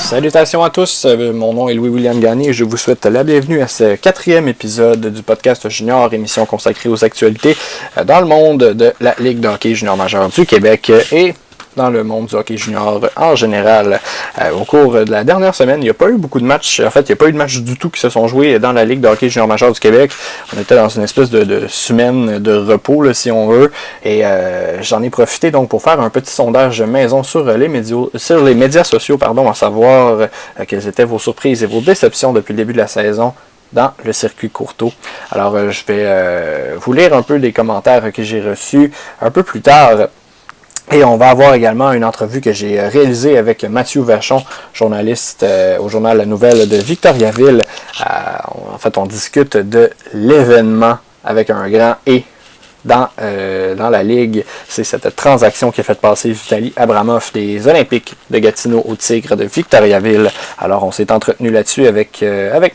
Salutations à tous, mon nom est Louis-William Gagné et je vous souhaite la bienvenue à ce 4e épisode du podcast Junior, émission consacrée aux actualités dans le monde de la Ligue de hockey junior majeur du Québec et dans le monde du hockey junior en général. Au cours de la dernière semaine, il n'y a pas eu beaucoup de matchs. En fait, il n'y a pas eu de matchs du tout qui se sont joués dans la Ligue de hockey junior majeur du Québec. On était dans une espèce de semaine de repos, là, si on veut. Et j'en ai profité donc pour faire un petit sondage maison sur les médias sociaux, à savoir quelles étaient vos surprises et vos déceptions depuis le début de la saison dans le circuit Courteau. Alors, je vais vous lire un peu des commentaires que j'ai reçus un peu plus tard. Et on va avoir également une entrevue que j'ai réalisée avec Mathieu Vachon, journaliste au journal La Nouvelle de Victoriaville. En fait, on discute de l'événement avec un grand « et » dans la Ligue. C'est cette transaction qui a fait passer Vitaly Abramov des Olympiques de Gatineau au Tigre de Victoriaville. Alors, on s'est entretenu là-dessus avec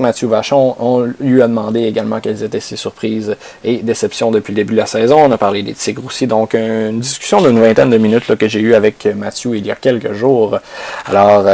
Mathieu Vachon. On lui a demandé également quelles étaient ses surprises et déceptions depuis le début de la saison. On a parlé des Tigres aussi. Donc, une discussion d'une vingtaine de minutes là, que j'ai eue avec Mathieu il y a quelques jours. Alors,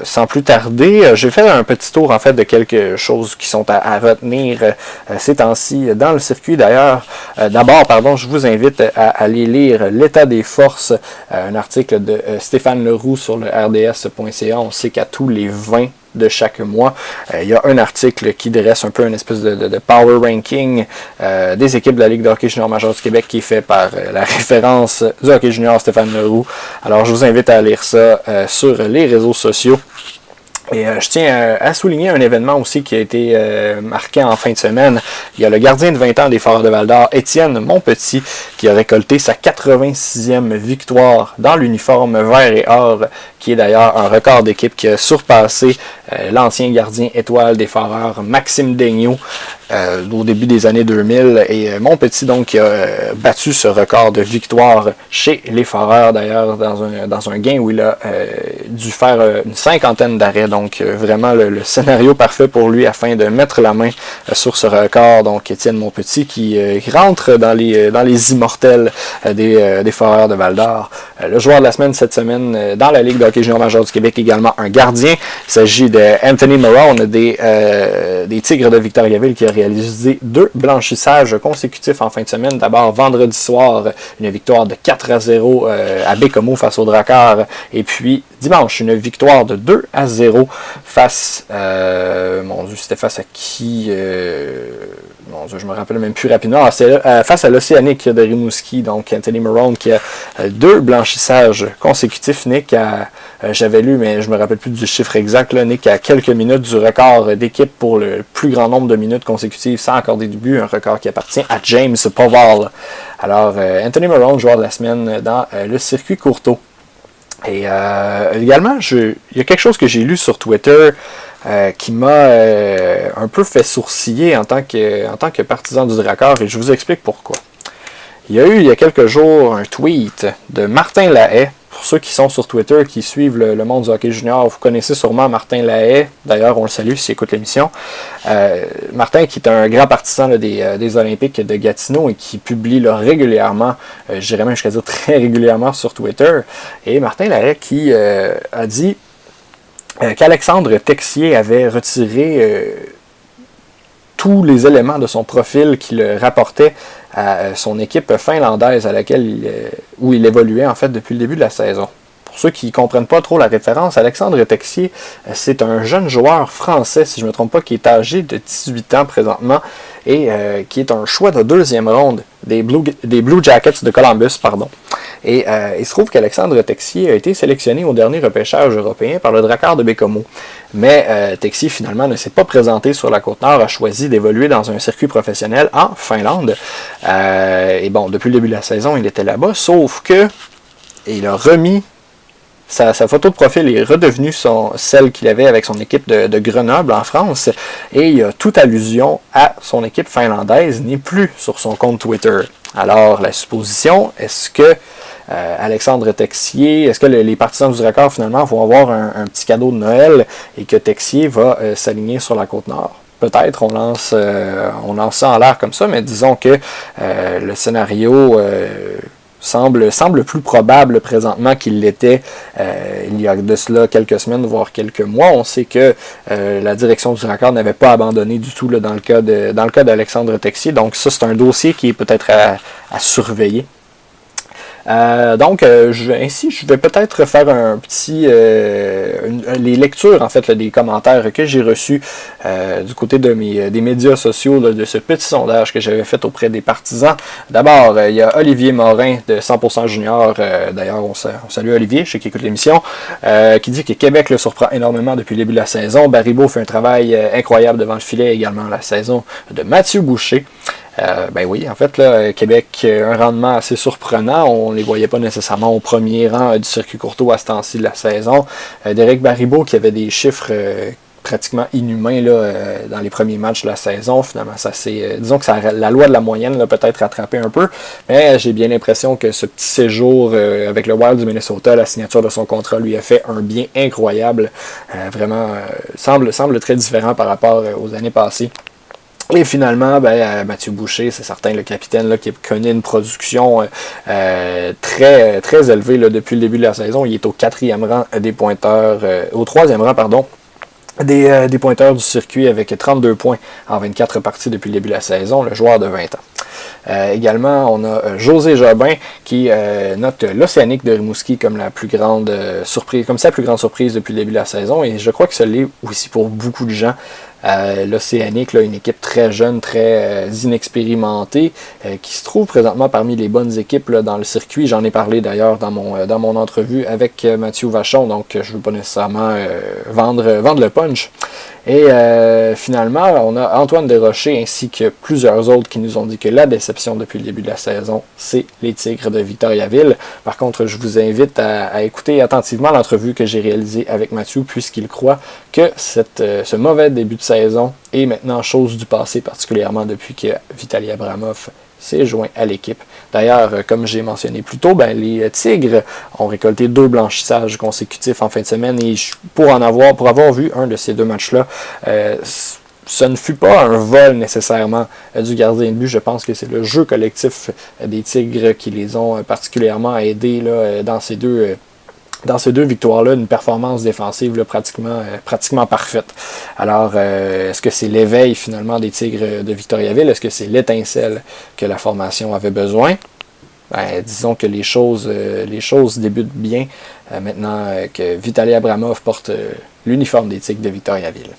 sans plus tarder, j'ai fait un petit tour en fait de quelques choses qui sont à retenir ces temps-ci dans le circuit. D'ailleurs, d'abord, je vous invite à aller lire L'état des forces, un article de Stéphane Leroux sur le rds.ca. On sait qu'à tous les 20 de chaque mois, il y a un article qui dresse un peu une espèce de power ranking des équipes de la Ligue de hockey junior majeur du Québec qui est fait par la référence du hockey junior Stéphane Leroux. Alors, je vous invite à lire ça sur les réseaux sociaux. Et je tiens à souligner un événement aussi qui a été marquant en fin de semaine. Il y a le gardien de 20 ans des Foreurs de Val-d'Or, Étienne Montpetit, qui a récolté sa 86e victoire dans l'uniforme vert et or, qui est d'ailleurs un record d'équipe qui a surpassé l'ancien gardien étoile des Foreurs, Maxime Daigneault, au début des années 2000. Et Montpetit, donc, qui a battu ce record de victoire chez les Foreurs, d'ailleurs, dans un gain où il a dû faire une cinquantaine d'arrêts. Donc, vraiment le scénario parfait pour lui afin de mettre la main sur ce record. Donc, Étienne Montpetit qui rentre dans les immortels des Foreurs de Val-d'Or. Le joueur de la semaine cette semaine dans la Ligue de hockey junior majeur du Québec, également un gardien. Il s'agit de Anthony Marone des Tigres de Victoriaville qui a réalisé 2 blanchissages consécutifs en fin de semaine. D'abord, vendredi soir, une victoire de 4-0 à Bécomo face aux Dracars. Et puis, dimanche, une victoire de 2-0 face... c'était face à qui? Je me rappelle même plus rapidement. C'est face à l'Océanique de Rimouski. Donc, Anthony Marone qui a 2 blanchissages consécutifs. Nick, j'avais lu, mais je me rappelle plus du chiffre exact. Là, Nick à quelques minutes du record d'équipe pour le plus grand nombre de minutes consécutives sans accorder du but. Un record qui appartient à James Poval. Alors, Anthony Marone, joueur de la semaine dans le circuit Courteau. Et également, il y a quelque chose que j'ai lu sur Twitter qui m'a un peu fait sourciller en tant que partisan du Drakkar, et je vous explique pourquoi. Il y a eu, il y a quelques jours, un tweet de Martin Lahaye. Pour ceux qui sont sur Twitter, qui suivent le monde du hockey junior, vous connaissez sûrement Martin Lahaye. D'ailleurs, on le salue s'il écoute l'émission. Martin, qui est un grand partisan des Olympiques de Gatineau et qui publie régulièrement, je dirais même jusqu'à dire très régulièrement sur Twitter. Et Martin Lahaye qui a dit qu'Alexandre Texier avait retiré tous les éléments de son profil qui le rapportaient à son équipe finlandaise où il évoluait en fait depuis le début de la saison. Pour ceux qui ne comprennent pas trop la référence, Alexandre Texier, c'est un jeune joueur français, si je ne me trompe pas, qui est âgé de 18 ans présentement et qui est un choix de 2e ronde des Blue Jackets de Columbus. Et il se trouve qu'Alexandre Texier a été sélectionné au dernier repêchage européen par le Drakkar de Bécomo. Mais Texier, finalement, ne s'est pas présenté sur la Côte-Nord, a choisi d'évoluer dans un circuit professionnel en Finlande. Et bon, depuis le début de la saison, il était là-bas, sauf que il a remis sa photo de profil est redevenue celle qu'il avait avec son équipe de Grenoble en France, et il y a toute allusion à son équipe finlandaise n'est plus sur son compte Twitter. Alors, la supposition, est-ce que Alexandre Texier, est-ce que les partisans du Drakkar finalement vont avoir un petit cadeau de Noël et que Texier va s'aligner sur la Côte-Nord? Peut-être, on lance ça en l'air comme ça, mais disons que le scénario semble plus probable présentement qu'il l'était il y a de cela quelques semaines, voire quelques mois. On sait que la direction du Record n'avait pas abandonné du tout là, dans le cas d'Alexandre Texier. Donc ça, c'est un dossier qui est peut-être à surveiller. Ainsi, je vais peut-être faire un petit les lectures en fait là, des commentaires que j'ai reçus du côté de des médias sociaux là, de ce petit sondage que j'avais fait auprès des partisans. D'abord, il y a Olivier Morin de 100% Junior, d'ailleurs on salue Olivier, je sais qu'il écoute l'émission, qui dit que Québec le surprend énormément depuis le début de la saison. Baribeault fait un travail incroyable devant le filet également la saison de Mathieu Boucher. Ben oui, en fait, là, Québec, un rendement assez surprenant. On ne les voyait pas nécessairement au premier rang du circuit Courtois à ce temps-ci de la saison. Derek Baribeault qui avait des chiffres pratiquement inhumains là, dans les premiers matchs de la saison. Finalement, ça c'est, disons que la loi de la moyenne l'a peut-être rattrapé un peu, mais j'ai bien l'impression que ce petit séjour avec le Wild du Minnesota, la signature de son contrat lui a fait un bien incroyable. Vraiment, semble très différent par rapport aux années passées. Et finalement, Mathieu Boucher, c'est certain, le capitaine là, qui connaît une production très, très élevée là, depuis le début de la saison. Il est au 4e rang des pointeurs, au 3e rang, pardon, des pointeurs du circuit avec 32 points en 24 parties depuis le début de la saison, le joueur de 20 ans. Également, on a José Jobin qui note l'Océanique de Rimouski comme la plus grande surprise, comme sa plus grande surprise depuis le début de la saison, et je crois que ça l'est aussi pour beaucoup de gens. L'Océanique, là, une équipe très jeune, très inexpérimentée, qui se trouve présentement parmi les bonnes équipes là, dans le circuit. J'en ai parlé d'ailleurs dans mon entrevue avec Mathieu Vachon, donc je ne veux pas nécessairement vendre le punch. Et finalement, on a Antoine Desrochers ainsi que plusieurs autres qui nous ont dit que la déception depuis le début de la saison, c'est les Tigres de Victoriaville. Par contre, je vous invite à écouter attentivement l'entrevue que j'ai réalisée avec Mathieu, puisqu'il croit que ce mauvais début de saison est maintenant chose du passé, particulièrement depuis que Vitaly Abramov s'est joint à l'équipe. D'ailleurs, comme j'ai mentionné plus tôt, les Tigres ont récolté 2 blanchissages consécutifs en fin de semaine, et pour avoir vu un de ces 2 matchs-là, ce ne fut pas un vol nécessairement du gardien de but. Je pense que c'est le jeu collectif des Tigres qui les ont particulièrement aidés là, dans ces deux victoires-là, une performance défensive là, pratiquement parfaite. Alors, est-ce que c'est l'éveil finalement des Tigres de Victoriaville? Est-ce que c'est l'étincelle que la formation avait besoin? Disons que les choses débutent bien maintenant que Vitaly Abramov porte l'uniforme des Tigres de Victoriaville.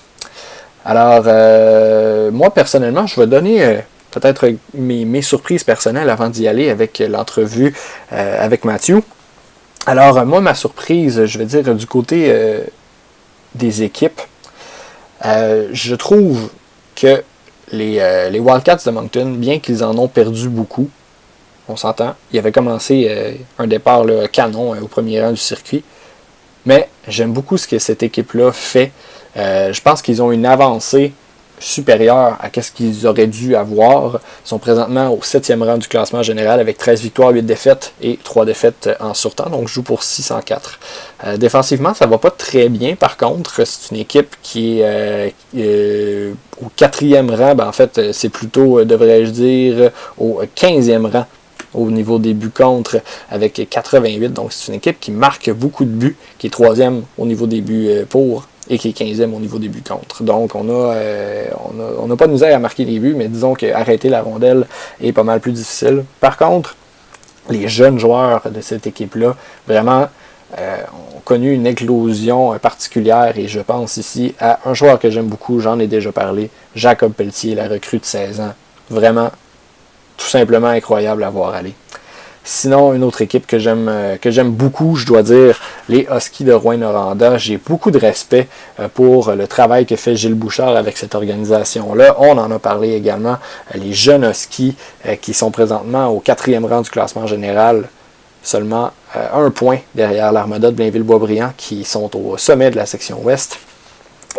Alors, moi personnellement, je vais donner peut-être mes surprises personnelles avant d'y aller avec l'entrevue avec Mathieu. Alors, moi, ma surprise, je vais dire du côté des équipes, je trouve que les Wildcats de Moncton, bien qu'ils en ont perdu beaucoup, on s'entend, il avait commencé un départ là, canon au premier rang du circuit, mais j'aime beaucoup ce que cette équipe-là fait. Je pense qu'ils ont une avancée supérieure à ce qu'ils auraient dû avoir. Ils sont présentement au 7e rang du classement général avec 13 victoires, 8 défaites et 3 défaites en surtemps, donc joue pour 604. Défensivement, ça va pas très bien. Par contre, c'est une équipe qui est au 4e rang. En fait, c'est plutôt, devrais-je dire, au 15e rang au niveau des buts contre avec 88. Donc, c'est une équipe qui marque beaucoup de buts, qui est 3e au niveau des buts pour et qui est 15e au niveau des buts contre. Donc, on n'a pas de misère à marquer les buts, mais disons qu'arrêter la rondelle est pas mal plus difficile. Par contre, les jeunes joueurs de cette équipe-là, vraiment, ont connu une éclosion particulière, et je pense ici à un joueur que j'aime beaucoup, j'en ai déjà parlé, Jacob Pelletier, la recrue de 16 ans. Vraiment, tout simplement incroyable à voir aller. Sinon, une autre équipe que j'aime beaucoup, je dois dire, les Huskies de Rouyn-Noranda. J'ai beaucoup de respect pour le travail que fait Gilles Bouchard avec cette organisation-là. On en a parlé également. Les jeunes Huskies qui sont présentement au 4e rang du classement général, seulement 1 point derrière l'Armada de Blainville-Boisbriand, qui sont au sommet de la section ouest.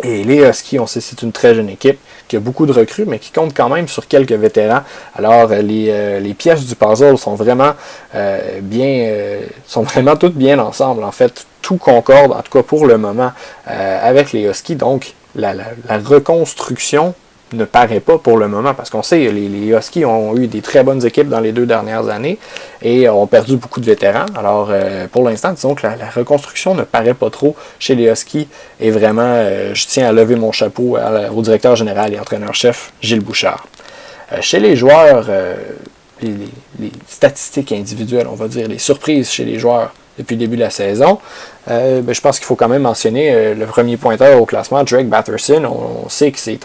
Et les Huskies, on sait, c'est une très jeune équipe qui a beaucoup de recrues, mais qui compte quand même sur quelques vétérans. Alors, les pièces du puzzle sont vraiment sont vraiment toutes bien ensemble. En fait, tout concorde, en tout cas pour le moment, avec les Huskies. Donc, la reconstruction ne paraît pas pour le moment, parce qu'on sait les Huskies ont eu des très bonnes équipes dans les 2 dernières années et ont perdu beaucoup de vétérans. Alors, pour l'instant, disons que la reconstruction ne paraît pas trop chez les Huskies et vraiment, je tiens à lever mon chapeau au directeur général et entraîneur-chef Gilles Bouchard. Chez les joueurs, les statistiques individuelles, on va dire, les surprises chez les joueurs depuis le début de la saison, je pense qu'il faut quand même mentionner le premier pointeur au classement, Drake Batherson. On sait que c'est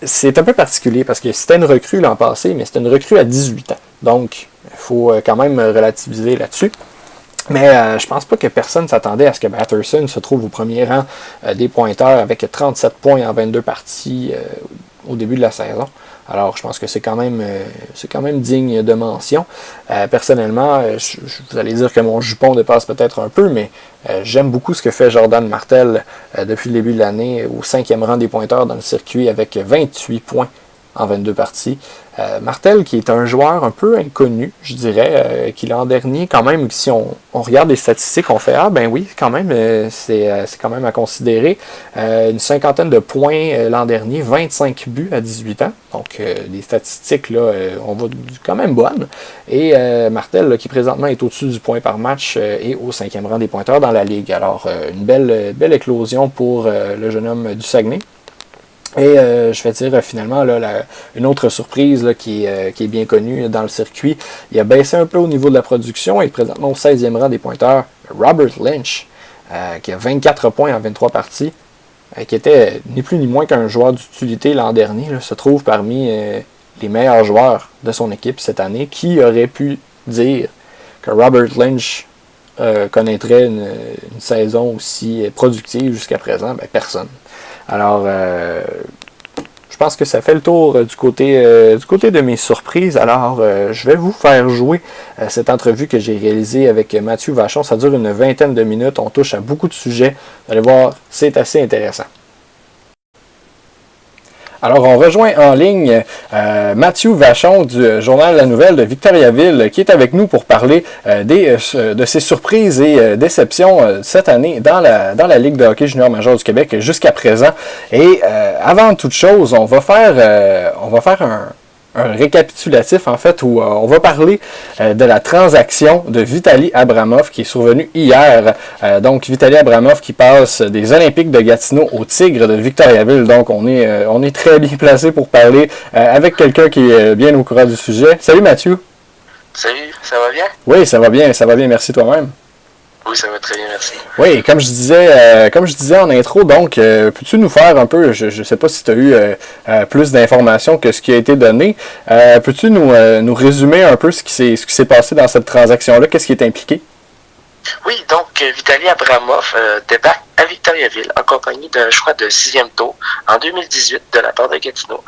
c'est un peu particulier parce que c'était une recrue l'an passé, mais c'était une recrue à 18 ans. Donc, il faut quand même relativiser là-dessus. Mais je pense pas que personne s'attendait à ce que Batherson se trouve au premier rang des pointeurs avec 37 points en 22 parties au début de la saison. Alors, je pense que c'est quand même digne de mention. Personnellement, vous allez dire que mon jupon dépasse peut-être un peu, mais j'aime beaucoup ce que fait Jordan Martel depuis le début de l'année au 5e rang des pointeurs dans le circuit avec 28 points en 22 parties. Martel, qui est un joueur un peu inconnu, je dirais, qui l'an dernier, quand même, si on regarde les statistiques, on fait « Ah, ben oui, quand même, c'est quand même à considérer. » Une cinquantaine de points l'an dernier, 25 buts à 18 ans. Donc, les statistiques, là, on va quand même bonnes. Et Martel, là, qui présentement est au-dessus du point par match, est au 5e rang des pointeurs dans la Ligue. Alors, une belle éclosion pour le jeune homme du Saguenay. Et je vais dire finalement là, une autre surprise là, qui est bien connue dans le circuit. Il a baissé un peu au niveau de la production et présentement au 16e rang des pointeurs, Robert Lynch, qui a 24 points en 23 parties, qui était ni plus ni moins qu'un joueur d'utilité l'an dernier, là, se trouve parmi les meilleurs joueurs de son équipe cette année. Qui aurait pu dire que Robert Lynch connaîtrait une saison aussi productive jusqu'à présent? Ben, personne. Alors, je pense que ça fait le tour du côté de mes surprises. Alors, je vais vous faire jouer cette entrevue que j'ai réalisée avec Mathieu Vachon. Ça dure une vingtaine de minutes. On touche à beaucoup de sujets. Vous allez voir, c'est assez intéressant. Alors, on rejoint en ligne Mathieu Vachon du Journal La Nouvelle de Victoriaville qui est avec nous pour parler de ses surprises et déceptions cette année dans la Ligue de hockey junior majeur du Québec jusqu'à présent. Et avant toute chose, on va faire un récapitulatif en fait où on va parler de la transaction de Vitaly Abramov qui est survenue hier. Donc Vitaly Abramov qui passe des Olympiques de Gatineau aux Tigres de Victoriaville. Donc on est très bien placé pour parler avec quelqu'un qui est bien au courant du sujet. Salut Mathieu. Salut, ça va bien? Oui, ça va bien, merci toi-même. Oui, ça va très bien, merci. Oui, comme je disais en intro, donc, peux-tu nous faire un peu, je ne sais pas si tu as eu plus d'informations que ce qui a été donné, peux-tu nous résumer un peu ce qui s'est passé dans cette transaction-là, qu'est-ce qui est impliqué? Oui, donc Vitaly Abramov débarque à Victoriaville en compagnie d'un choix de 6e tour en 2018 de la part de Gatineau.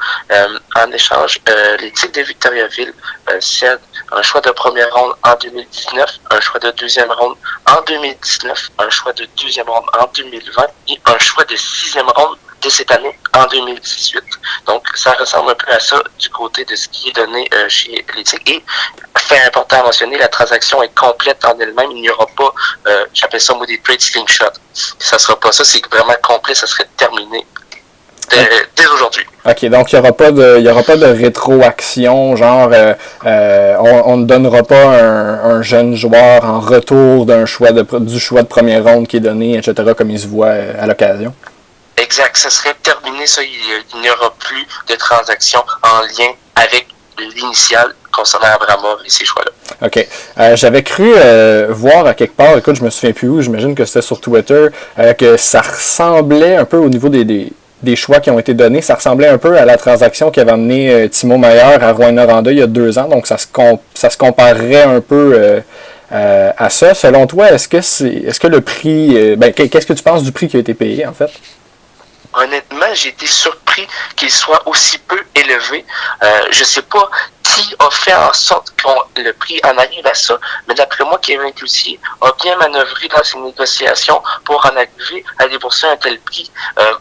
En échange, les Tigres de Victoriaville cèdent un choix de première ronde en 2019, un choix de deuxième ronde en 2019, un choix de deuxième ronde en 2020 et un choix de 6e ronde de cette année en 2018. Donc, ça ressemble un peu à ça du côté de ce qui est donné chez les Tigres. Et, fait important à mentionner, la transaction est complète en elle-même. Il n'y aura pas, j'appelle ça moi des trade slingshot. Ça sera pas ça, c'est vraiment complet, ça serait terminé dès aujourd'hui. OK, donc il n'y aura pas de rétroaction, genre on ne donnera pas un jeune joueur en retour du choix de première ronde qui est donné, etc., comme il se voit à l'occasion. Exact, ça serait terminé, ça, il n'y aura plus de transactions en lien avec l'initial concernant Abramov et ces choix-là. OK. J'avais cru voir à quelque part, écoute, je me souviens plus où, j'imagine que c'était sur Twitter, que ça ressemblait un peu au niveau des choix qui ont été donnés, ça ressemblait un peu à la transaction qui avait amené Timo Meier à Rouyn-Noranda il y a 2 ans, donc ça se comparerait un peu à ça. Selon toi, est-ce que le prix, qu'est-ce que tu penses du prix qui a été payé en fait? Honnêtement, j'ai été surpris qu'il soit aussi peu élevé. Je sais pas qui a fait en sorte que le prix en arrive à ça, mais d'après moi, Kevin Cloutier a bien manœuvré dans ses négociations pour en arriver à débourser un tel prix.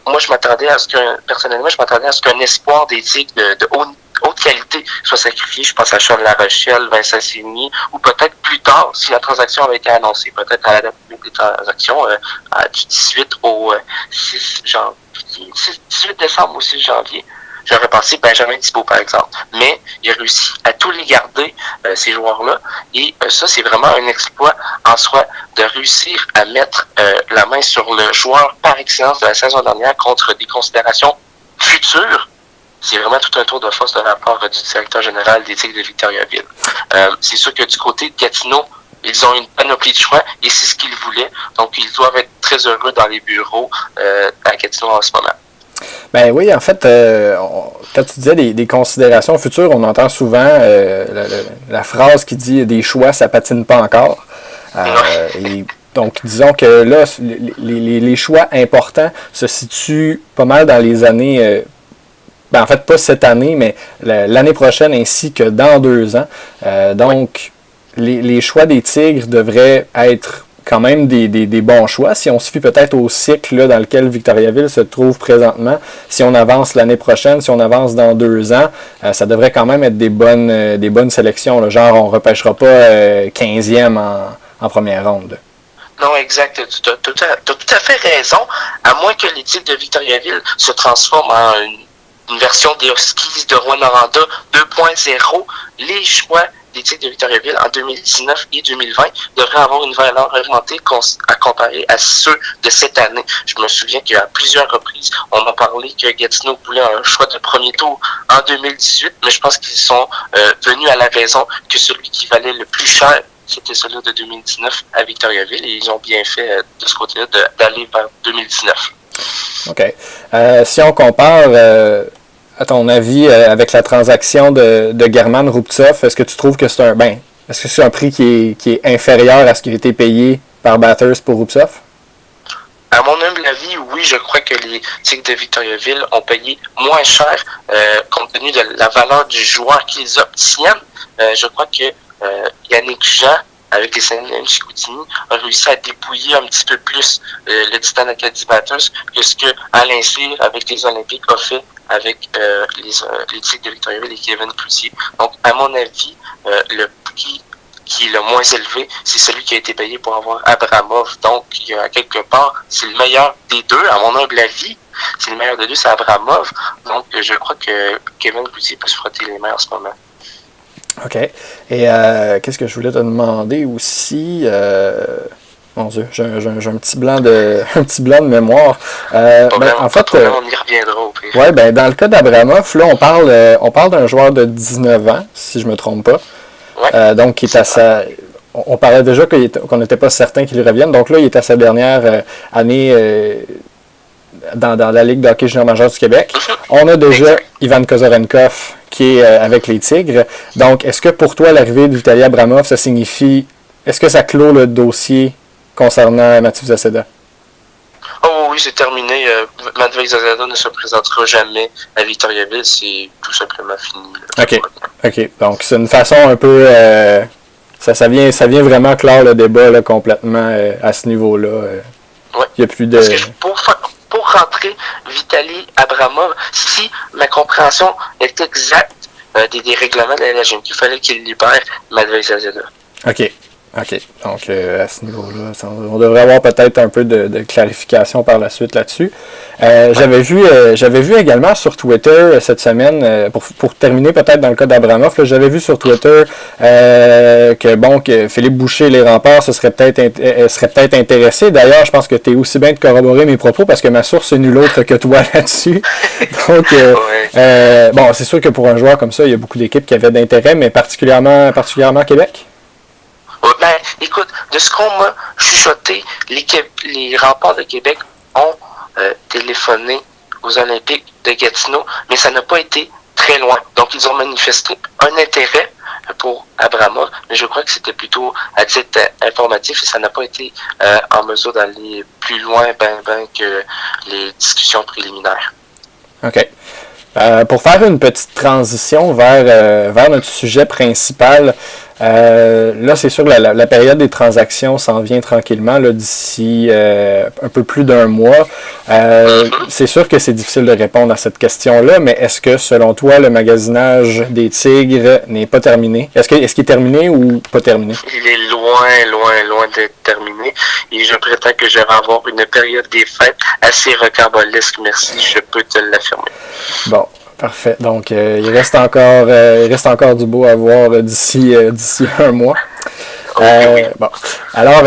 Moi, personnellement, je m'attendais à ce qu'un espoir des Tigres de haute qualité soit sacrifié. Je pense à Charles Larochelle, Vincent Signy, ou peut-être plus tard, si la transaction avait été annoncée, peut-être à la date des transactions du 18 au 18 décembre au 6 janvier. j'aurais pensé Benjamin Thibault, par exemple. Mais il a réussi à tous les garder, ces joueurs-là. Et ça, c'est vraiment un exploit en soi de réussir à mettre la main sur le joueur par excellence de la saison dernière contre des considérations futures. C'est vraiment tout un tour de force de la part du directeur général des Tigres de Victoriaville. C'est sûr que du côté de Gatineau, ils ont une panoplie de choix et c'est ce qu'ils voulaient. Donc, ils doivent être très heureux dans les bureaux à Gatineau en ce moment. Ben oui, en fait, quand tu disais des considérations futures, on entend souvent la phrase qui dit « des choix, ça patine pas encore ». Et donc, disons que là, les choix importants se situent pas mal dans les années... en fait, pas cette année, mais l'année prochaine ainsi que dans 2 ans. Donc, les choix des Tigres devraient être quand même des bons choix. Si on se fie peut-être au cycle là, dans lequel Victoriaville se trouve présentement, si on avance l'année prochaine, si on avance dans 2 ans, ça devrait quand même être des bonnes sélections. Là. Genre, on ne repêchera pas 15e en première ronde. Non, exact. Tu as tout à fait raison. À moins que les Tigres de Victoriaville se transforment en une version des Huskies de Rwanda 2.0, les choix des Tigres de Victoriaville en 2019 et 2020 devraient avoir une valeur augmentée à comparer à ceux de cette année. Je me souviens qu'à plusieurs reprises, on a parlé que Gatineau voulait un choix de premier tour en 2018, mais je pense qu'ils sont venus à la raison que celui qui valait le plus cher, c'était celui de 2019 à Victoriaville, et ils ont bien fait de ce côté-là d'aller vers 2019. OK. Si on compare, à ton avis, avec la transaction de German Rubtsov, est-ce que tu trouves que c'est un prix qui est inférieur à ce qui a été payé par Bathurst pour Rubtsov? À mon humble avis, oui, je crois que les Tigres de Victoriaville ont payé moins cher compte tenu de la valeur du joueur qu'ils obtiennent. Je crois que Yannick Jean, avec les Saguenay Chicoutimi, a réussi à dépouiller un petit peu plus le Titan Acadie Bathurst que ce que Alain Cyr, avec les Olympiques, a fait avec les Tigres de Victoriaville et Kevin Cloutier. Donc, à mon avis, le prix qui est le moins élevé, c'est celui qui a été payé pour avoir Abramov. Donc, il y a quelque part, c'est le meilleur des deux, à mon humble avis. C'est le meilleur des deux, c'est Abramov. Donc, je crois que Kevin Cloutier peut se frotter les mains en ce moment. OK. Et qu'est-ce que je voulais te demander aussi? Mon Dieu, j'ai un petit blanc de mémoire. En fait, on y reviendra au pire. Ouais, dans le cas d'Abramov, là, on parle d'un joueur de 19 ans, si je me trompe pas. Ouais. Donc, qui est à sa... On parlait déjà qu'on n'était pas certain qu'il revienne. Donc là, il est à sa dernière année dans la Ligue de hockey junior majeur du Québec. On a déjà Ivan Kozorenkov qui est avec les Tigres. Donc, est-ce que pour toi, l'arrivée de Vitaly Abramov, ça signifie... Est-ce que ça clôt le dossier concernant Mathieu Zaceda? Oh oui, c'est terminé. Matvei Zaceda ne se présentera jamais à Victoriaville. C'est tout simplement fini. OK. Donc, c'est une façon un peu... ça vient vraiment clore le débat là, complètement à ce niveau-là. Ouais. Il n'y a plus de... Parce que pour rentrer Vitaly Abramov, si ma compréhension est exacte des règlements de la LHMQ, il fallait qu'il libère Matvei Zaceda. OK. Donc, à ce niveau-là, on devrait avoir peut-être un peu de clarification par la suite là-dessus. J'avais vu également sur Twitter cette semaine, pour terminer peut-être dans le cas d'Abramov, j'avais vu sur Twitter que Philippe Boucher et les Remparts seraient peut-être intéressés. D'ailleurs, je pense que tu es aussi bien de corroborer mes propos parce que ma source est nulle autre que toi là-dessus. Donc, c'est sûr que pour un joueur comme ça, il y a beaucoup d'équipes qui avaient d'intérêt, mais particulièrement Québec. Écoute, de ce qu'on m'a chuchoté, les Remparts de Québec ont téléphoné aux Olympiques de Gatineau, mais ça n'a pas été très loin. Donc, ils ont manifesté un intérêt pour Abramov, mais je crois que c'était plutôt à titre informatif et ça n'a pas été en mesure d'aller plus loin que les discussions préliminaires. OK. Pour faire une petite transition vers notre sujet principal, là, c'est sûr que la période des transactions s'en vient tranquillement là, d'ici un peu plus d'1 mois. C'est sûr que c'est difficile de répondre à cette question-là, mais est-ce que, selon toi, le magasinage des Tigres n'est pas terminé? Est-ce qu'il est terminé ou pas terminé? Il est loin d'être terminé. Et je prétends que je vais avoir une période des fêtes assez rocambolesque. Merci, je peux te l'affirmer. Bon. Parfait. Donc, il reste encore du beau à voir d'ici un mois. Bon. Alors,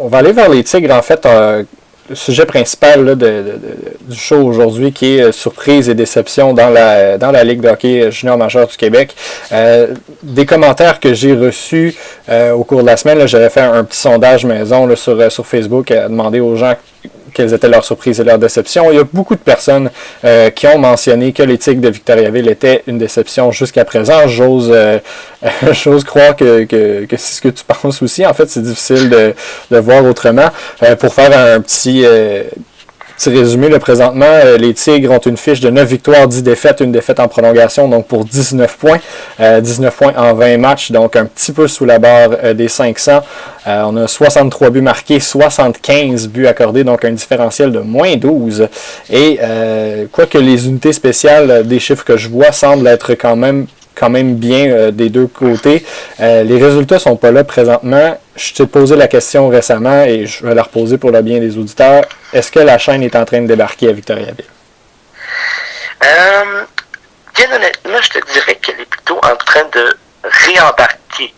on va aller vers les Tigres. En fait, le sujet principal là, du show aujourd'hui, qui est surprise et déception dans la Ligue de hockey junior majeur du Québec. Des commentaires que j'ai reçus au cours de la semaine, là, j'avais fait un petit sondage maison là, sur Facebook à demander aux gens quelles étaient leurs surprises et leurs déceptions. Il y a beaucoup de personnes qui ont mentionné que les Tigres de Victoriaville étaient une déception jusqu'à présent. J'ose croire que c'est ce que tu penses aussi. En fait, c'est difficile de voir autrement. Pour faire un petit résumé, là, présentement, les Tigres ont une fiche de 9 victoires, 10 défaites, une défaite en prolongation, donc pour 19 points. 19 points en 20 matchs, donc un petit peu sous la barre des 500. On a 63 buts marqués, 75 buts accordés, donc un différentiel de moins 12. Et quoique les unités spéciales des chiffres que je vois semblent être quand même bien des deux côtés. Les résultats sont pas là présentement. Je t'ai posé la question récemment et je vais la reposer pour le bien des auditeurs. Est-ce que la chaîne est en train de débarquer à Victoriaville? Bien honnêtement, je te dirais qu'elle est plutôt en train de réembarquer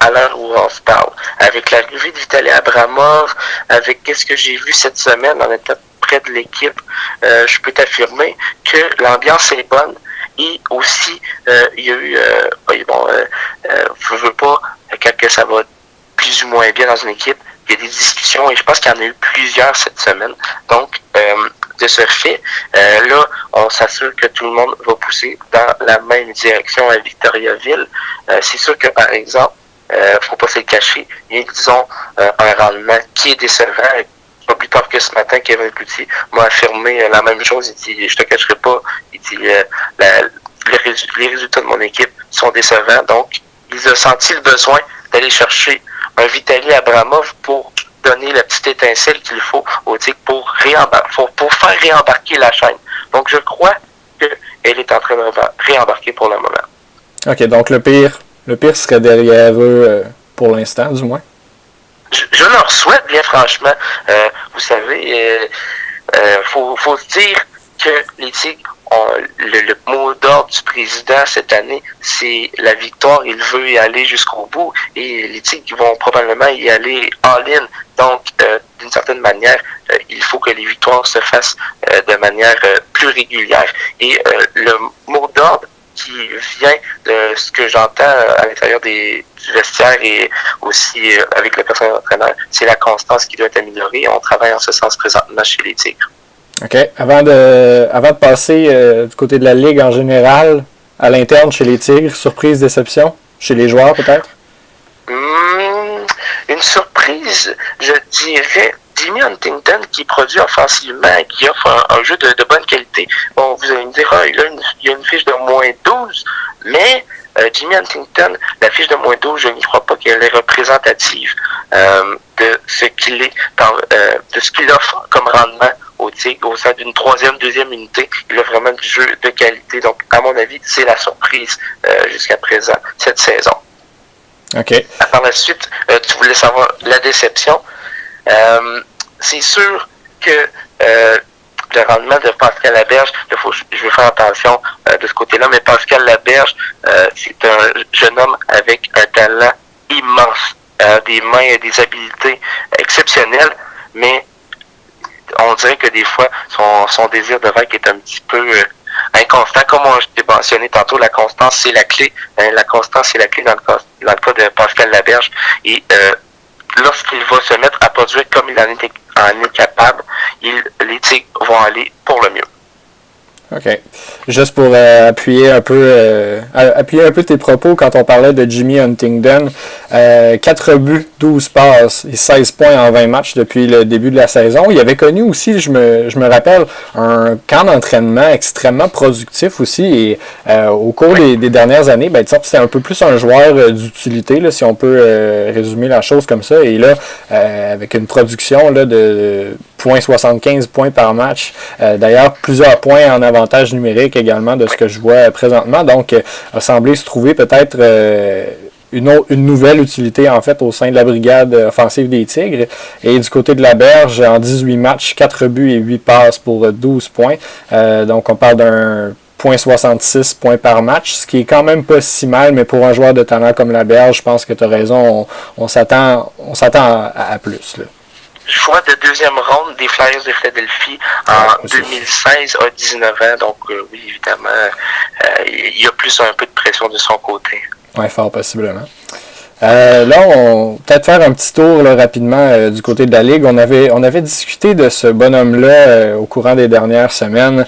à l'heure où on se parle. Avec l'arrivée de Vitaly Abramov, avec ce que j'ai vu cette semaine en étant près de l'équipe, je peux t'affirmer que l'ambiance est bonne. Et aussi, il y a eu, je veux pas, quand ça va plus ou moins bien dans une équipe, il y a des discussions et je pense qu'il y en a eu plusieurs cette semaine. Donc, de ce fait, là, on s'assure que tout le monde va pousser dans la même direction à Victoriaville. C'est sûr que, par exemple, faut pas se le cacher, il y a, disons, un rendement qui est décevant. Pas plus tard que ce matin, Kevin Cloutier m'a affirmé la même chose. Il dit, je te cacherai pas, il dit, les résultats de mon équipe sont décevants. Donc, il a senti le besoin d'aller chercher un Vitaly Abramov pour donner la petite étincelle qu'il faut au Tigre pour faire réembarquer la chaîne. Donc, je crois qu'elle est en train de réembarquer pour le moment. OK, donc le pire serait derrière eux pour l'instant, du moins. Je leur souhaite, bien franchement. Vous savez, faut se dire que les Tigres ont le mot d'ordre du président cette année, c'est la victoire. Il veut y aller jusqu'au bout et les Tigres vont probablement y aller all-in. Donc, d'une certaine manière, il faut que les victoires se fassent de manière plus régulière. Et le mot d'ordre qui vient de ce que j'entends à l'intérieur du vestiaire et aussi avec le personnel entraîneur, c'est la constance qui doit être améliorée. On travaille en ce sens présentement chez les Tigres. OK. Avant de passer du côté de la Ligue en général, à l'interne chez les Tigres, surprise, déception? Chez les joueurs peut-être? Une surprise, je dirais Jimmy Huntington qui produit offensivement, qui offre un jeu de bonne qualité. Bon, vous allez me dire, il y a une fiche de moins 12, mais Jimmy Huntington, la fiche de moins 12, je n'y crois pas qu'elle est représentative de ce qu'il est, de ce qu'il offre comme rendement au Tigre, au sein d'une deuxième unité. Il a vraiment du jeu de qualité. Donc, à mon avis, c'est la surprise jusqu'à présent, cette saison. OK. Par la suite, tu voulais savoir la déception. C'est sûr que le rendement de Pascal Laberge, je vais faire attention de ce côté-là, mais Pascal Laberge, c'est un jeune homme avec un talent immense, des mains et des habiletés exceptionnelles, mais on dirait que des fois, son désir de vaincre est un petit peu inconstant. Comme je t'ai mentionné tantôt, la constance, c'est la clé. La constance, c'est la clé dans le cas de Pascal Laberge. Et lorsqu'il va se mettre à produire comme il en est capable, les Tigres vont aller pour le mieux. OK. Juste pour appuyer un peu tes propos quand on parlait de Jimmy Huntington, 4 buts, 12 passes et 16 points en 20 matchs depuis le début de la saison. Il avait connu aussi, je me rappelle, un camp d'entraînement extrêmement productif aussi. Et au cours des dernières années, c'était un peu plus un joueur d'utilité, là, si on peut résumer la chose comme ça. Et là, avec une production là, de 0.75 points par match. D'ailleurs, plusieurs points en avantage numérique également de ce que je vois présentement. Donc, a semblé se trouver peut-être une nouvelle utilité en fait au sein de la brigade offensive des Tigres. Et du côté de Laberge, en 18 matchs, 4 buts et 8 passes pour 12 points. Donc, on parle d'un .66 points par match, ce qui est quand même pas si mal, mais pour un joueur de talent comme Laberge, je pense que tu as raison, on s'attend à plus. Là. Choix de deuxième ronde des Flyers de Philadelphie en 2016 à 19 ans, donc oui, évidemment, il y a plus un peu de pression de son côté. Oui, fort possiblement. Là, on peut-être faire un petit tour là, rapidement du côté de la Ligue. On avait discuté de ce bonhomme-là au courant des dernières semaines.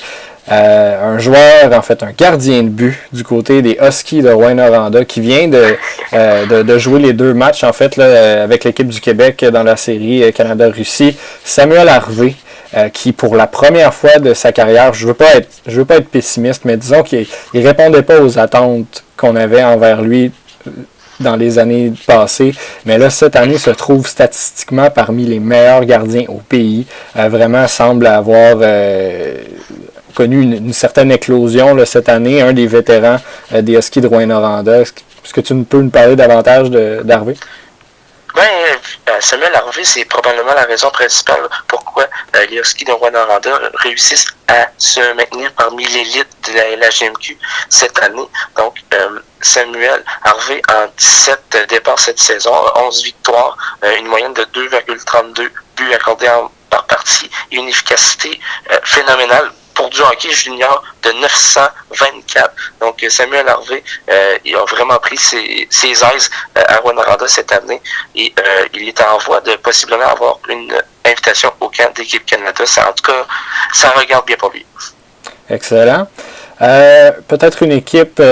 Un joueur, en fait, un gardien de but du côté des Huskies de Rouyn-Noranda qui vient de jouer les 2 matchs, en fait, là, avec l'équipe du Québec dans la série Canada-Russie. Samuel Harvey, qui, pour la première fois de sa carrière, je veux pas être pessimiste, mais disons qu'il répondait pas aux attentes qu'on avait envers lui dans les années passées, mais là, cette année se trouve statistiquement parmi les meilleurs gardiens au pays. Vraiment semble avoir connu une certaine éclosion là, cette année, un des vétérans des Huskies de Rouyn-Noranda. Est-ce que tu peux nous parler davantage d'Harvey? Samuel Harvey, c'est probablement la raison principale pourquoi les Huskies de Rouyn-Noranda réussissent à se maintenir parmi l'élite de la LHMQ cette année. Donc, Samuel Harvey, en 17 départs cette saison, 11 victoires, une moyenne de 2,32 buts accordés par partie et une efficacité phénoménale pour du hockey junior de 924. Donc, Samuel Harvey, il a vraiment pris ses aises à Rouyn-Noranda cette année et il est en voie de possiblement avoir une invitation au camp d'équipe Canada. En tout cas, ça regarde bien pour lui. Excellent. Peut-être une équipe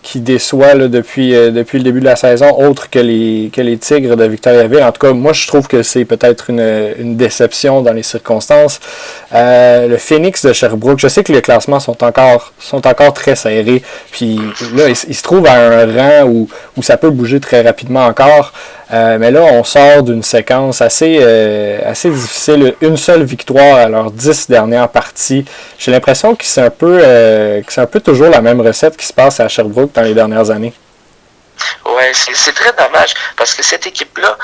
qui déçoit là, depuis le début de la saison, autre que les Tigres de Victoriaville. En tout cas, moi, je trouve que c'est peut-être une déception dans les circonstances. Le Phoenix de Sherbrooke, je sais que les classements sont encore très serrés. Puis là, il se trouve à un rang où ça peut bouger très rapidement encore. Mais là, on sort d'une séquence assez difficile. Une seule victoire à leurs 10 dernières parties. J'ai l'impression que c'est un peu toujours la même recette qui se passe à Sherbrooke dans les dernières années. Ouais, c'est très dommage parce que cette équipe-là,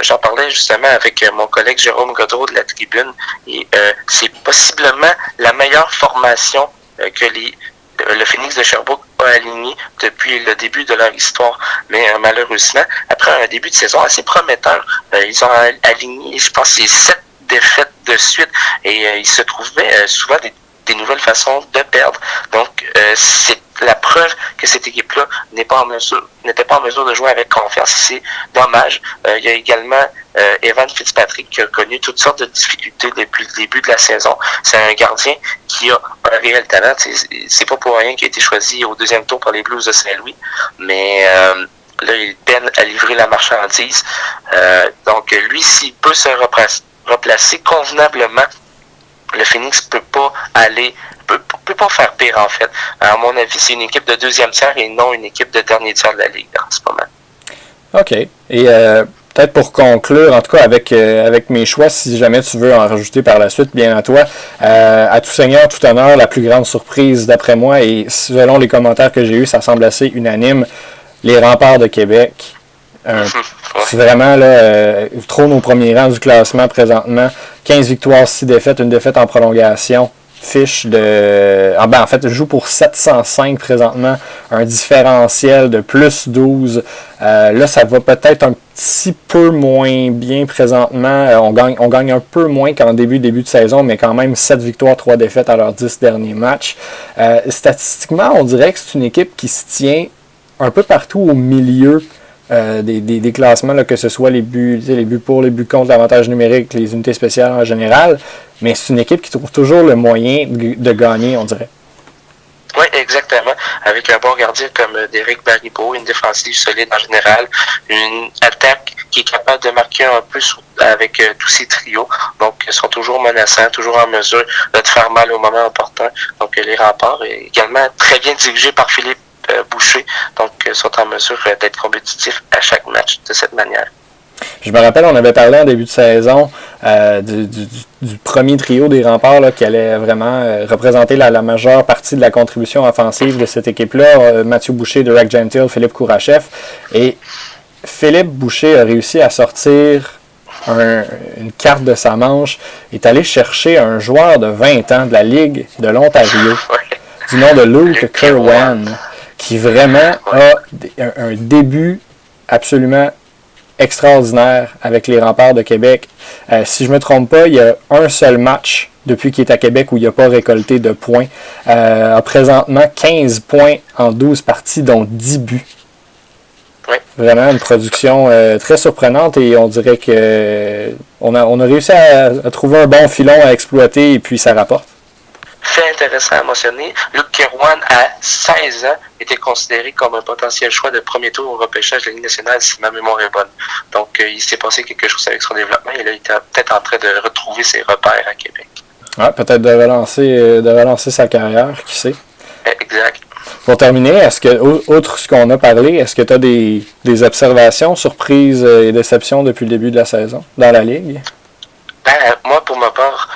j'en parlais justement avec mon collègue Jérôme Godreau de la Tribune, et c'est possiblement la meilleure formation que le Phoenix de Sherbrooke a aligné depuis le début de leur histoire. Mais malheureusement, après un début de saison assez prometteur, ils ont aligné, je pense, 7 défaites de suite et ils se trouvaient souvent des nouvelles façons de perdre. Donc, c'est la preuve que cette équipe-là n'était pas en mesure de jouer avec confiance. C'est dommage. Il y a également Evan Fitzpatrick qui a connu toutes sortes de difficultés depuis le début de la saison. C'est un gardien qui a un réel talent. C'est pas pour rien qu'il a été choisi au 2e tour par les Blues de Saint-Louis. Mais là, il peine à livrer la marchandise. Donc, lui, s'il peut se replacer convenablement, le Phoenix peut pas faire pire, en fait. À mon avis, c'est une équipe de 2e tiers et non une équipe de dernier tiers de la Ligue en ce moment. OK. Et peut-être pour conclure, en tout cas avec mes choix, si jamais tu veux en rajouter par la suite, bien à toi, à tout seigneur, tout honneur, la plus grande surprise d'après moi, et selon les commentaires que j'ai eus, ça semble assez unanime, les Remparts de Québec. C'est vraiment là, trône au premier rang du classement présentement. 15 victoires, 6 défaites, une défaite en prolongation. Fiche de... en fait, joue pour 705 présentement. Un différentiel de plus 12. Là, ça va peut-être un petit peu moins bien présentement. On gagne un peu moins qu'en début de saison, mais quand même 7 victoires, 3 défaites à leurs 10 derniers matchs. Statistiquement, on dirait que c'est une équipe qui se tient un peu partout au milieu des classements, là, que ce soit les buts pour, les buts contre, l'avantage numérique, les unités spéciales en général, mais c'est une équipe qui trouve toujours le moyen de gagner, on dirait. Oui, exactement. Avec un bon gardien comme Derek Baribeau, une défensive solide en général, une attaque qui est capable de marquer un peu avec tous ces trios. Donc, ils sont toujours menaçants, toujours en mesure de te faire mal au moment important. Donc, les Remparts, également très bien dirigés par Philippe Boucher, donc sont en mesure d'être compétitifs à chaque match de cette manière. Je me rappelle, on avait parlé en début de saison du premier trio des Remparts là, qui allait vraiment représenter la majeure partie de la contribution offensive de cette équipe-là. Mathieu Boucher, Derek Gentile, Philippe Kourachev. Et Philippe Boucher a réussi à sortir une carte de sa manche, est allé chercher un joueur de 20 ans de la Ligue de l'Ontario. du nom de Luke Kerwan, qui vraiment a un début absolument extraordinaire avec les Remparts de Québec. Si je ne me trompe pas, il y a un seul match depuis qu'il est à Québec où il n'a pas récolté de points. A présentement 15 points en 12 parties, dont 10 buts. Oui. Vraiment une production très surprenante et on dirait que on a réussi à trouver un bon filon à exploiter et puis ça rapporte. Fait intéressant à mentionner, Luke Kerwan, à 16 ans, était considéré comme un potentiel choix de premier tour au repêchage de la Ligue nationale, si ma mémoire est bonne. Donc, il s'est passé quelque chose avec son développement et là, il était peut-être en train de retrouver ses repères à Québec. Ouais, peut-être de relancer sa carrière, qui sait. Exact. Pour terminer, est-ce que, outre ce qu'on a parlé, est-ce que tu as des observations, surprises et déceptions depuis le début de la saison dans la Ligue? Ben, moi, pour ma part,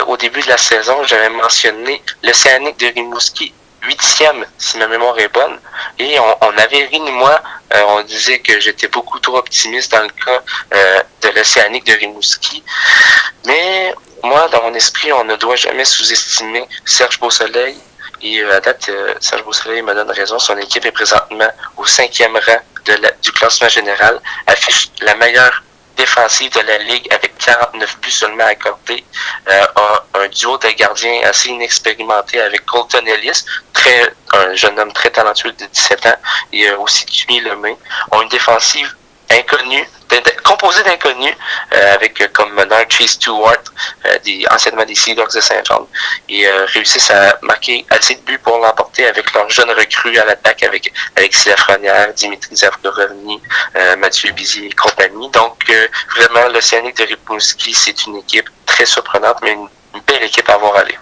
au début de la saison, j'avais mentionné l'Océanique de Rimouski, 8e, si ma mémoire est bonne. Et on avait ri de moi, on disait que j'étais beaucoup trop optimiste dans le cas de l'Océanique de Rimouski. Mais moi, dans mon esprit, on ne doit jamais sous-estimer Serge Beausoleil. Et à date, Serge Beausoleil me donne raison. Son équipe est présentement au 5e rang du classement général, affiche la meilleure défensive de la Ligue avec 49 buts seulement accordés, a un duo de gardiens assez inexpérimenté avec Colton Ellis, un jeune homme très talentueux de 17 ans, et aussi Jimmy Lemay, ont une défensive inconnue, composée d'inconnus, avec comme meneur Chase Stewart, anciennement des Sea Dogs de Saint-Jean, et réussissent à marquer assez de buts pour l'emporter avec leurs jeunes recrues à l'attaque avec Alexis Lafrenière, Dimitri Zavgorovny, Mathieu Bizier et compagnie. Donc, vraiment, l'Océanique de Rimouski, c'est une équipe très surprenante, mais une belle équipe à voir aller.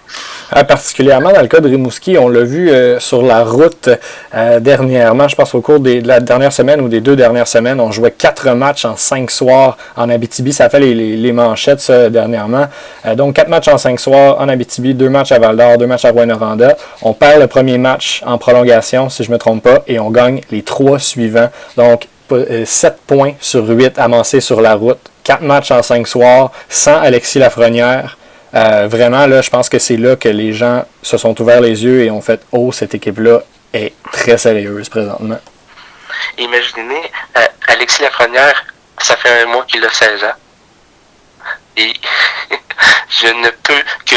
Particulièrement dans le cas de Rimouski, on l'a vu sur la route dernièrement, je pense au cours de la dernière semaine ou des 2 dernières semaines, on jouait 4 matchs en 5 soirs en Abitibi, ça a fait les manchettes ça, dernièrement. Donc 4 matchs en 5 soirs en Abitibi, 2 matchs à Val-d'Or, 2 matchs à Rouyn-Noranda. On perd le premier match en prolongation, si je ne me trompe pas, et on gagne les 3 suivants. Donc 7 points sur 8 amassés sur la route, 4 matchs en 5 soirs, sans Alexis Lafrenière. Vraiment, là, je pense que c'est là que les gens se sont ouverts les yeux et ont fait « Oh, cette équipe-là est très sérieuse présentement. » Imaginez, Alexis Lafrenière, ça fait un mois qu'il a 16 ans. Et je ne peux que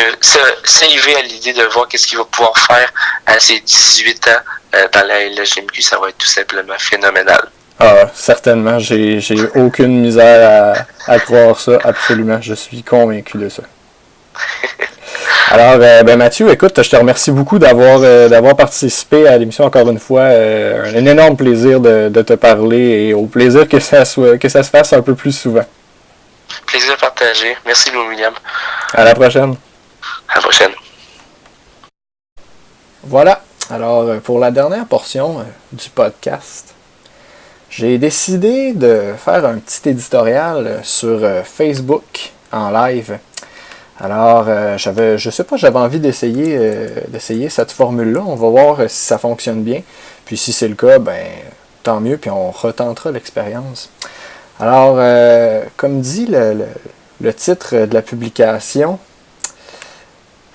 s'élever à l'idée de voir qu'est-ce qu'il va pouvoir faire à ses 18 ans dans la LGMQ. Ça va être tout simplement phénoménal. Ah, certainement. J'ai aucune misère à croire ça, absolument. Je suis convaincu de ça. Alors, Mathieu, écoute, je te remercie beaucoup d'avoir participé à l'émission encore une fois. Un énorme plaisir de te parler et au plaisir que ça se fasse un peu plus souvent. Plaisir partagé. Merci, Louis William. À la prochaine. À la prochaine. Voilà. Alors, pour la dernière portion du podcast, j'ai décidé de faire un petit éditorial sur Facebook en live. Alors, je sais pas, j'avais envie d'essayer cette formule-là. On va voir si ça fonctionne bien. Puis si c'est le cas, ben tant mieux, puis on retentera l'expérience. Alors, comme dit le titre de la publication,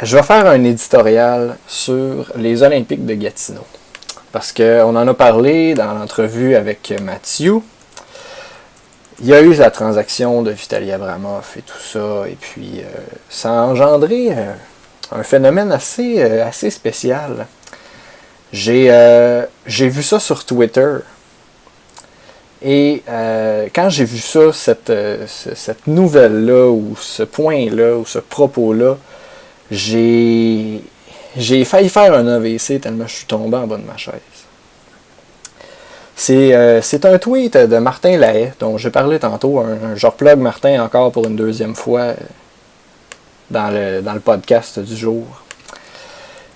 je vais faire un éditorial sur les Olympiques de Gatineau. Parce qu'on en a parlé dans l'entrevue avec Mathieu. Il y a eu la transaction de Vitaly Abramov et tout ça, et puis ça a engendré un phénomène assez spécial. J'ai vu ça sur Twitter, et quand j'ai vu ça, cette nouvelle-là, ou ce point-là, ou ce propos-là, j'ai failli faire un AVC tellement je suis tombé en bas de ma chaise. C'est un tweet de Martin Lahaye, dont j'ai parlé tantôt. Je replug Martin encore pour une deuxième fois dans le podcast du jour.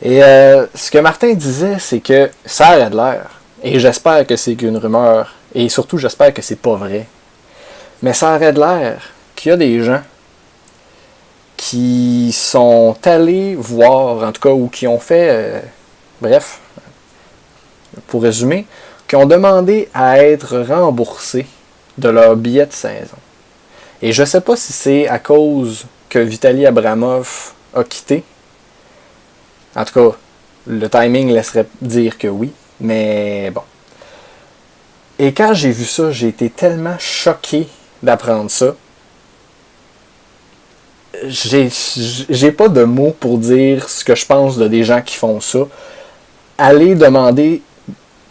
Et ce que Martin disait, c'est que ça a de l'air, et j'espère que c'est qu'une rumeur, et surtout j'espère que c'est pas vrai, mais ça aurait de l'air qu'il y a des gens qui sont allés voir, en tout cas, ou qui ont fait, bref, pour résumer, qui ont demandé à être remboursés de leur billet de saison. Et je ne sais pas si c'est à cause que Vitaly Abramov a quitté, En tout cas, le timing laisserait dire que oui, mais bon. Et quand j'ai vu ça, j'ai été tellement choqué d'apprendre ça. J'ai pas de mots pour dire ce que je pense de des gens qui font ça. Aller demander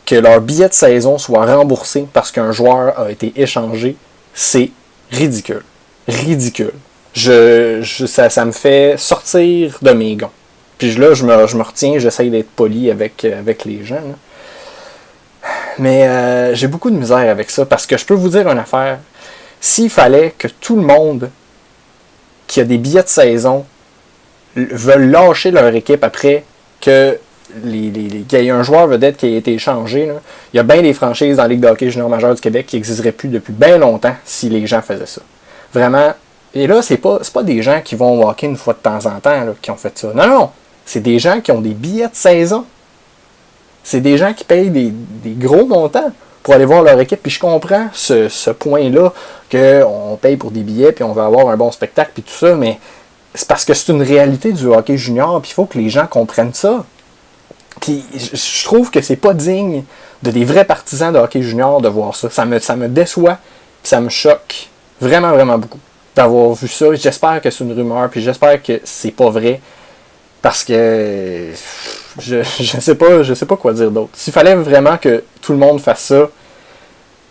que leur billet de saison soit remboursé parce qu'un joueur a été échangé, c'est ridicule. Ridicule. Ça me fait sortir de mes gonds. Puis là, je me retiens, j'essaye d'être poli avec les gens. Là. Mais j'ai beaucoup de misère avec ça parce que je peux vous dire une affaire. S'il fallait que tout le monde qui a des billets de saison veulent lâcher leur équipe après que qu'il y ait un joueur vedette qui a été échangé, là, il y a bien des franchises dans la Ligue de hockey junior majeure du Québec qui n'existeraient plus depuis bien longtemps si les gens faisaient ça. Vraiment. Et là, c'est pas des gens qui vont au hockey une fois de temps en temps là, qui ont fait ça. Non, non. C'est des gens qui ont des billets de saison. C'est des gens qui payent des gros montants pour aller voir leur équipe. Puis je comprends ce point-là, qu'on paye pour des billets, puis on va avoir un bon spectacle, puis tout ça, mais c'est parce que c'est une réalité du hockey junior, puis il faut que les gens comprennent ça. Puis je trouve que c'est pas digne de des vrais partisans de hockey junior de voir ça. Ça me déçoit, puis ça me choque vraiment, vraiment beaucoup d'avoir vu ça. J'espère que c'est une rumeur, puis j'espère que c'est pas vrai, parce que je sais pas quoi dire d'autre. S'il fallait vraiment que tout le monde fasse ça,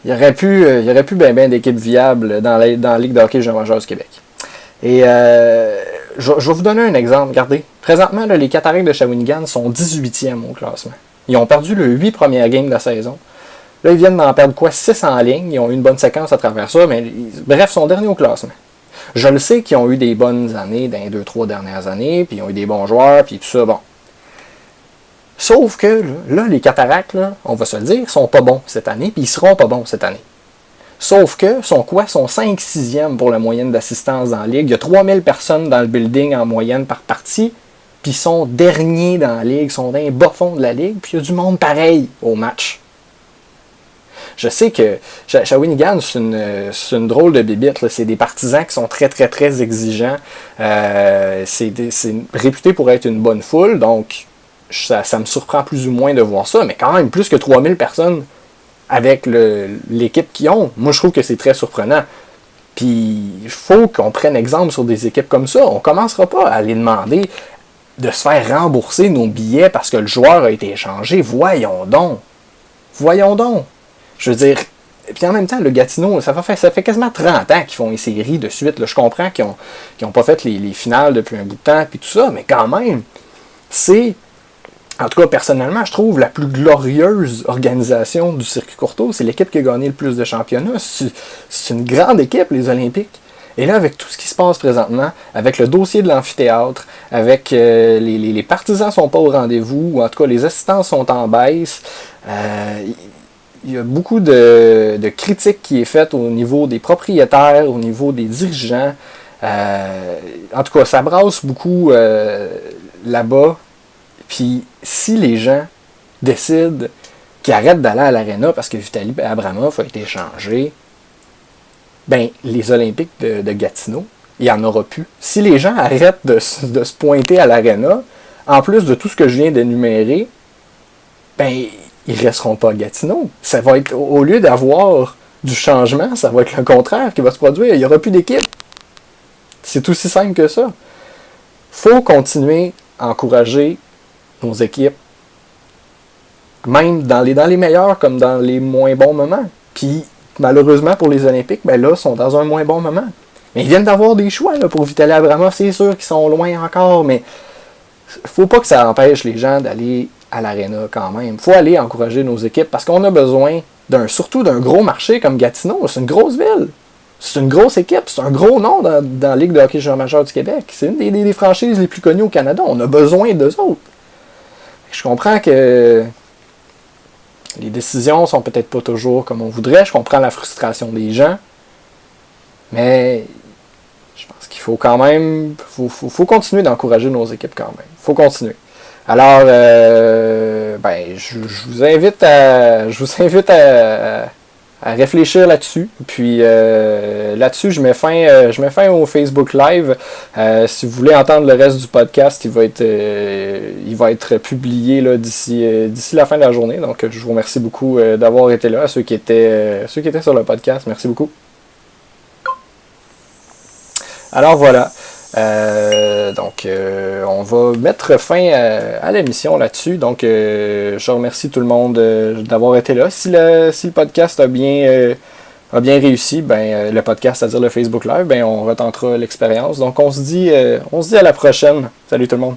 il y aurait plus ben d'équipes viables dans la Ligue de hockey junior majeur du Québec. Et je vais vous donner un exemple. Regardez, présentement, là, les Cataractes de Shawinigan sont 18e au classement. Ils ont perdu le 8 premières games de la saison. Là, ils viennent d'en perdre 6 en ligne. Ils ont eu une bonne séquence à travers ça, mais bref, ils sont derniers au classement. Je le sais qu'ils ont eu des bonnes années dans les 2-3 dernières années, puis ils ont eu des bons joueurs, puis tout ça, bon. Sauf que, là, les Cataractes, là, on va se le dire, sont pas bons cette année, puis ils seront pas bons cette année. Sauf que, sont quoi? Sont 5-6e pour la moyenne d'assistance dans la Ligue. Il y a 3000 personnes dans le building en moyenne par partie, puis ils sont derniers dans la Ligue, ils sont dans les bas-fonds de la Ligue, puis il y a du monde pareil au match. Je sais que Shawinigan, c'est une drôle de bébite. Là. C'est des partisans qui sont très, très, très exigeants. C'est réputé pour être une bonne foule, donc ça me surprend plus ou moins de voir ça, mais quand même, plus que 3000 personnes avec l'équipe qu'ils ont, moi je trouve que c'est très surprenant. Puis il faut qu'on prenne exemple sur des équipes comme ça. On ne commencera pas à aller demander de se faire rembourser nos billets parce que le joueur a été échangé. Voyons donc. Voyons donc. Je veux dire, puis en même temps, le Gatineau, ça fait quasiment 30 ans qu'ils font les séries de suite. Là. Je comprends qu'ils n'ont pas fait les finales depuis un bout de temps, puis tout ça, mais quand même, c'est, en tout cas, personnellement, je trouve la plus glorieuse organisation du circuit Courtois. C'est l'équipe qui a gagné le plus de championnats. C'est une grande équipe, les Olympiques. Et là, avec tout ce qui se passe présentement, avec le dossier de l'amphithéâtre, avec les partisans sont pas au rendez-vous, ou en tout cas, les assistants sont en baisse, il y a beaucoup de critiques qui est faite au niveau des propriétaires, au niveau des dirigeants. En tout cas, ça brasse beaucoup là-bas. Puis si les gens décident qu'ils arrêtent d'aller à l'aréna parce que Vitaly Abramov a été échangé, ben les Olympiques de Gatineau, il n'y en aura plus. Si les gens arrêtent de se pointer à l'aréna, en plus de tout ce que je viens d'énumérer, ben ils ne resteront pas à Gatineau. Ça va être, au lieu d'avoir du changement, ça va être le contraire qui va se produire. Il n'y aura plus d'équipe. C'est aussi simple que ça. Il faut continuer à encourager nos équipes, même dans les meilleurs comme dans les moins bons moments. Puis, malheureusement pour les Olympiques, ben là, ils sont dans un moins bon moment. Mais ils viennent d'avoir des choix là, pour Vitaly Abramov. C'est sûr qu'ils sont loin encore, mais il ne faut pas que ça empêche les gens d'aller à l'aréna quand même. Il faut aller encourager nos équipes parce qu'on a besoin surtout d'un gros marché comme Gatineau. C'est une grosse ville. C'est une grosse équipe. C'est un gros nom dans la Ligue de hockey junior majeur du Québec. C'est une des franchises les plus connues au Canada. On a besoin d'eux autres. Je comprends que les décisions sont peut-être pas toujours comme on voudrait. Je comprends la frustration des gens. Mais je pense qu'il faut quand même... faut continuer d'encourager nos équipes quand même. Il faut continuer. Alors, je vous invite à réfléchir là-dessus. Puis là-dessus, je mets fin au Facebook Live. Si vous voulez entendre le reste du podcast, il va être publié là, d'ici la fin de la journée. Donc je vous remercie beaucoup d'avoir été là. À ceux qui étaient sur le podcast, merci beaucoup. Alors voilà. On va mettre fin à l'émission là-dessus. Donc, je remercie tout le monde d'avoir été là. Si le podcast a bien réussi, le podcast, c'est-à-dire le Facebook Live, on retentera l'expérience. Donc, on se dit à la prochaine. Salut tout le monde.